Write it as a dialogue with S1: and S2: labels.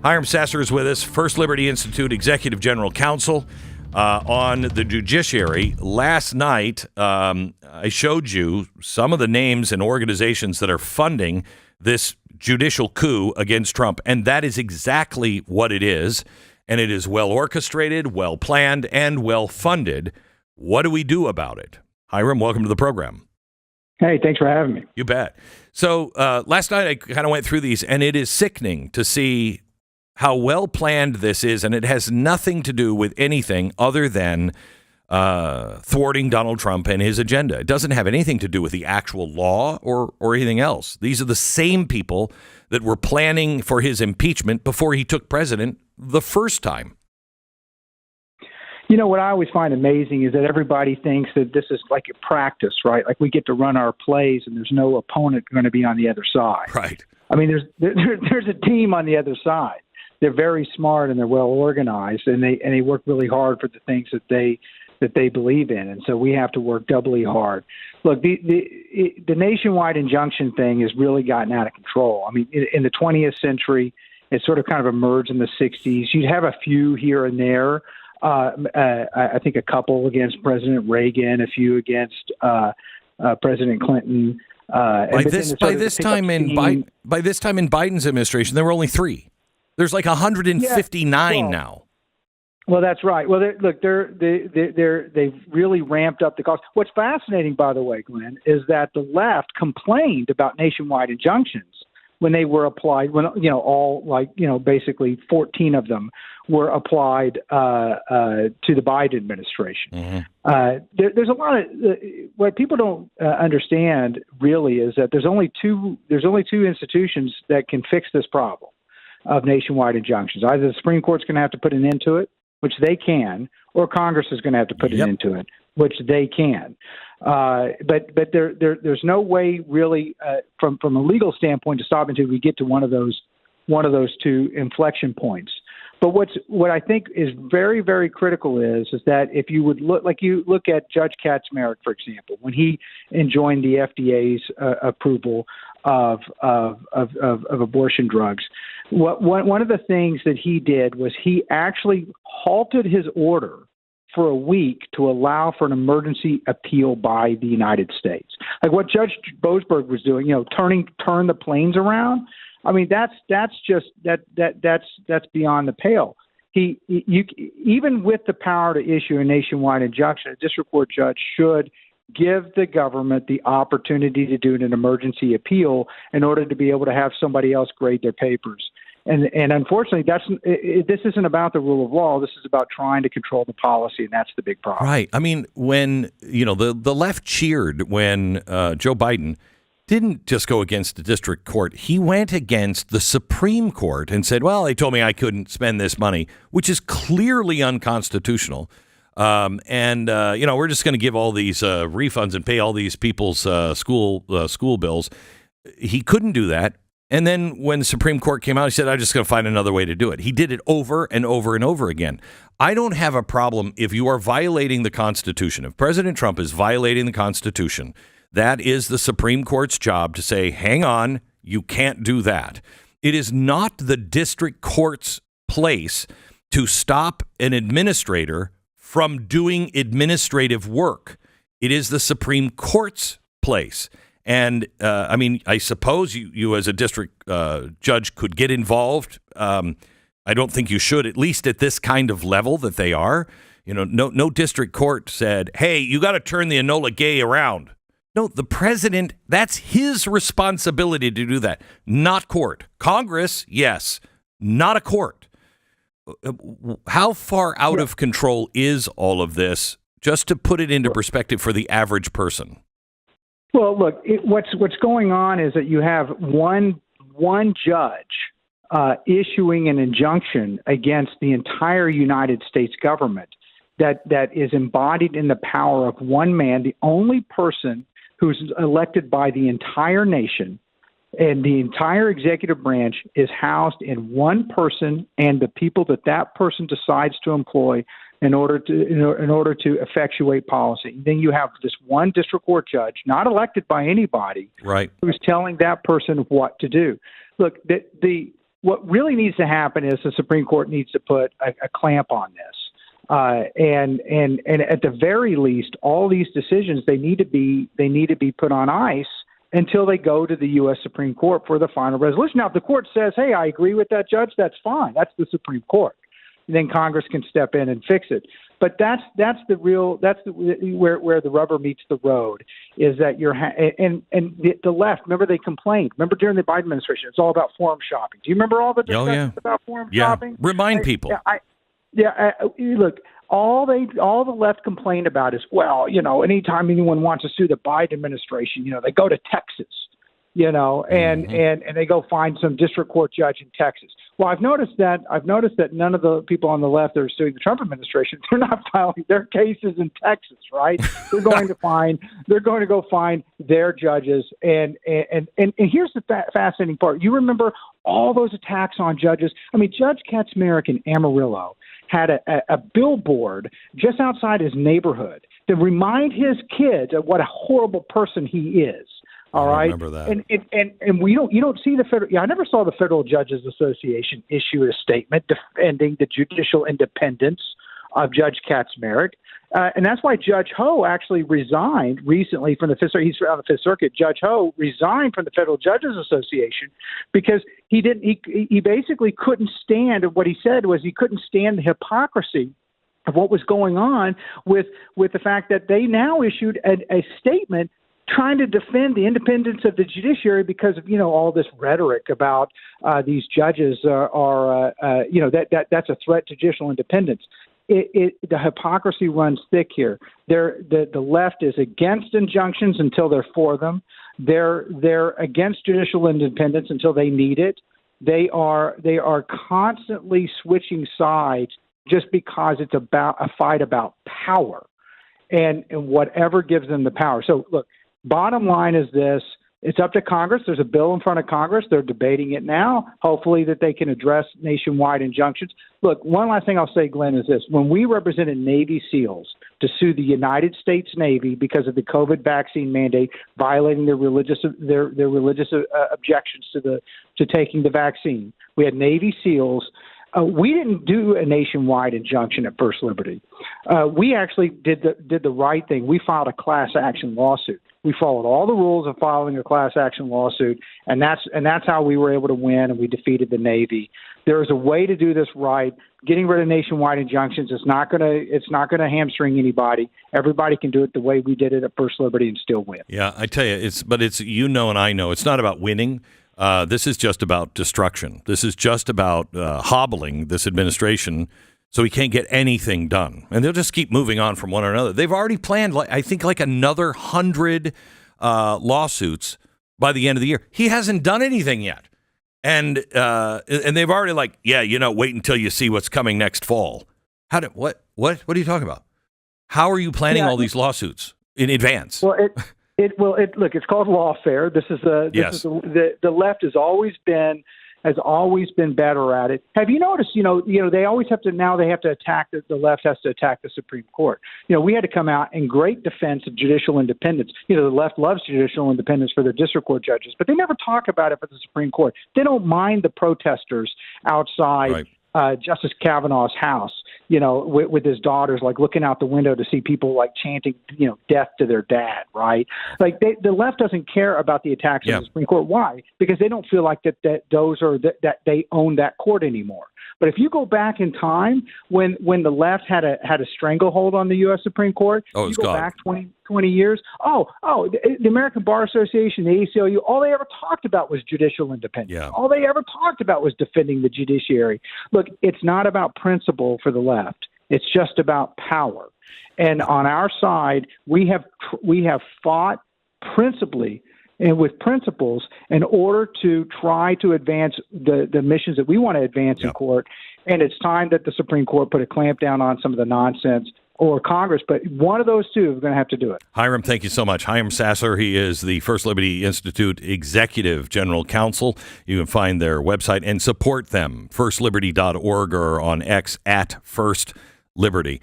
S1: Hiram Sasser is with us, First Liberty Institute Executive General Counsel on the judiciary. Last night, I showed you some of the names and organizations that are funding this judicial coup against Trump, and that is exactly what it is. And it is well orchestrated, well planned, and well funded. What do we do about it? Hiram, welcome to the program.
S2: Hey, thanks for having me.
S1: You bet. So last night I kind of went through these, and it is sickening to see how well planned this is, and it has nothing to do with anything other than thwarting Donald Trump and his agenda. It doesn't have anything to do with the actual law or anything else. These are the same people that were planning for his impeachment before he took president the first time.
S2: You know, what I always find amazing is that everybody thinks that this is like a practice, right? Like we get to run our plays and there's no opponent going to be on the other side.
S1: Right.
S2: I mean, there's a team on the other side. They're very smart and they're well organized, and they work really hard for the things that they believe in, and so we have to work doubly hard. Look, the nationwide injunction thing has really gotten out of control. I mean, in the 20th century, it sort of kind of emerged in the 60s. You'd have a few here and there. I think a couple against President Reagan, a few against President Clinton.
S1: By this time in Biden's administration, there were only 3. There's like 159 now.
S2: Well, that's right. Well, they've really ramped up the cost. What's fascinating, by the way, Glenn, is that the left complained about nationwide injunctions when they were applied. When basically 14 of them were applied to the Biden administration. Mm-hmm. There's a lot of what people don't understand really is that there's only two institutions that can fix this problem of nationwide injunctions. Either the Supreme Court's going to have to put an end to it, which they can, or Congress is going to have to put an end to it, which they can. But there's no way really from a legal standpoint to stop until we get to one of those two inflection points. But what I think is very, very critical is that if you would look at Judge Kaczmarek, for example, when he enjoined the FDA's approval of abortion drugs, one of the things that he did was he actually halted his order for a week to allow for an emergency appeal by the United States. Like what Judge Boasberg was doing, turn the planes around. I mean, that's beyond the pale. Even with the power to issue a nationwide injunction, a district court judge should give the government the opportunity to do an emergency appeal in order to be able to have somebody else grade their papers. And unfortunately, this isn't about the rule of law. This is about trying to control the policy, and that's the big problem.
S1: Right. I mean, when the left cheered when Joe Biden didn't just go against the district court. He went against the Supreme Court and said, well, they told me I couldn't spend this money, which is clearly unconstitutional. We're just going to give all these refunds and pay all these people's school bills. He couldn't do that. And then when the Supreme Court came out, he said, I'm just going to find another way to do it. He did it over and over and over again. I don't have a problem if you are violating the Constitution. If President Trump is violating the Constitution, that is the Supreme Court's job to say, hang on, you can't do that. It is not the district court's place to stop an administrator from doing administrative work. It is the Supreme Court's place. And, I suppose you as a district judge could get involved. I don't think you should, at least at this kind of level that they are. No district court said, hey, you got to turn the Enola Gay around. No, the president, that's his responsibility to do that, not court. Congress, yes, not a court. How far out of control is all of this, just to put it into perspective for the average person?
S2: Well, look, what's going on is that you have one judge issuing an injunction against the entire United States government that is embodied in the power of one man, the only person who's elected by the entire nation, and the entire executive branch is housed in one person and the people that person decides to employ in order to effectuate policy. Then you have this one district court judge, not elected by anybody,
S1: right,
S2: who's telling that person what to do. Look, the what really needs to happen is the Supreme Court needs to put a clamp on this. And at the very least, all these decisions they need to be put on ice until they go to the U.S. Supreme Court for the final resolution. Now, if the court says, "Hey, I agree with that, Judge," that's fine. That's the Supreme Court. And then Congress can step in and fix it. But that's where the rubber meets the road is that the left. Remember, they complained. Remember during the Biden administration, it's all about forum shopping. Do you remember all the discussions about forum shopping?
S1: Remind people.
S2: Look, all the left complained about is, well, anytime anyone wants to sue the Biden administration, they go to Texas, and they go find some district court judge in Texas. Well, I've noticed that none of the people on the left that are suing the Trump administration, they're not filing their cases in Texas, right? They're going to go find their judges. And here's the fascinating part. You remember all those attacks on judges? I mean, Judge Kaczmarek in Amarillo had a billboard just outside his neighborhood to remind his kids of what a horrible person he is. All right.
S1: Remember that.
S2: And you don't see the federal. Yeah, I never saw the Federal Judges Association issue a statement defending the judicial independence of Judge Kaczmarek, and that's why Judge Ho actually resigned recently from the Fifth Circuit. He's on the Fifth Circuit. Judge Ho resigned from the Federal Judges Association because he basically couldn't stand. What he said was he couldn't stand the hypocrisy of what was going on with the fact that they now issued a statement trying to defend the independence of the judiciary because of all this rhetoric about these judges that's a threat to judicial independence. The hypocrisy runs thick here. The left is against injunctions until they're for them. They're against judicial independence until they need it. They are constantly switching sides just because it's about a fight about power and whatever gives them the power. So look. Bottom line is this. It's up to Congress. There's a bill in front of Congress. They're debating it now, hopefully that they can address nationwide injunctions. Look, one last thing I'll say, Glenn, is this. When we represented Navy SEALs to sue the United States Navy because of the COVID vaccine mandate violating their religious objections to taking the vaccine, we had Navy SEALs. We didn't do a nationwide injunction at First Liberty. We actually did the right thing. We filed a class action lawsuit. We followed all the rules of filing a class action lawsuit, and that's how we were able to win, and we defeated the Navy. There is a way to do this right. Getting rid of nationwide injunctions is not going to hamstring anybody. Everybody can do it the way we did it at First Liberty and still win.
S1: Yeah, I tell you, it's and I know it's not about winning. This is just about destruction. This is just about hobbling this administration so we can't get anything done. And they'll just keep moving on from one another. They've already planned, I think, another 100 lawsuits by the end of the year. He hasn't done anything yet. And they've already wait until you see what's coming next fall. What are you talking about? How are you planning all these lawsuits in advance?
S2: Well, look, it's called lawfare. The left has always been better at it. Have you noticed, they always have to attack the left has to attack the Supreme Court. We had to come out in great defense of judicial independence. The left loves judicial independence for their district court judges, but they never talk about it for the Supreme Court. They don't mind the protesters outside Justice Kavanaugh's house, with his daughters, looking out the window to see people chanting, death to their dad, right? The left doesn't care about the attacks on the Supreme Court. Why? Because they don't feel like that they own that court anymore. But if you go back in time when the left had a stranglehold on the U.S. Supreme Court, you go back 20 years. The American Bar Association, the ACLU, all they ever talked about was judicial independence.
S1: Yeah.
S2: All they ever talked about was defending the judiciary. Look, it's not about principle for the left. It's just about power. And on our side, we have fought principally and with principles in order to try to advance the missions that we want to advance in court. And it's time that the Supreme Court put a clamp down on some of the nonsense, or Congress, but one of those two is going to have to do it.
S1: Hiram, thank you so much. Hiram Sasser, he is the First Liberty Institute Executive General Counsel. You can find their website and support them, firstliberty.org, or on X @FirstLiberty.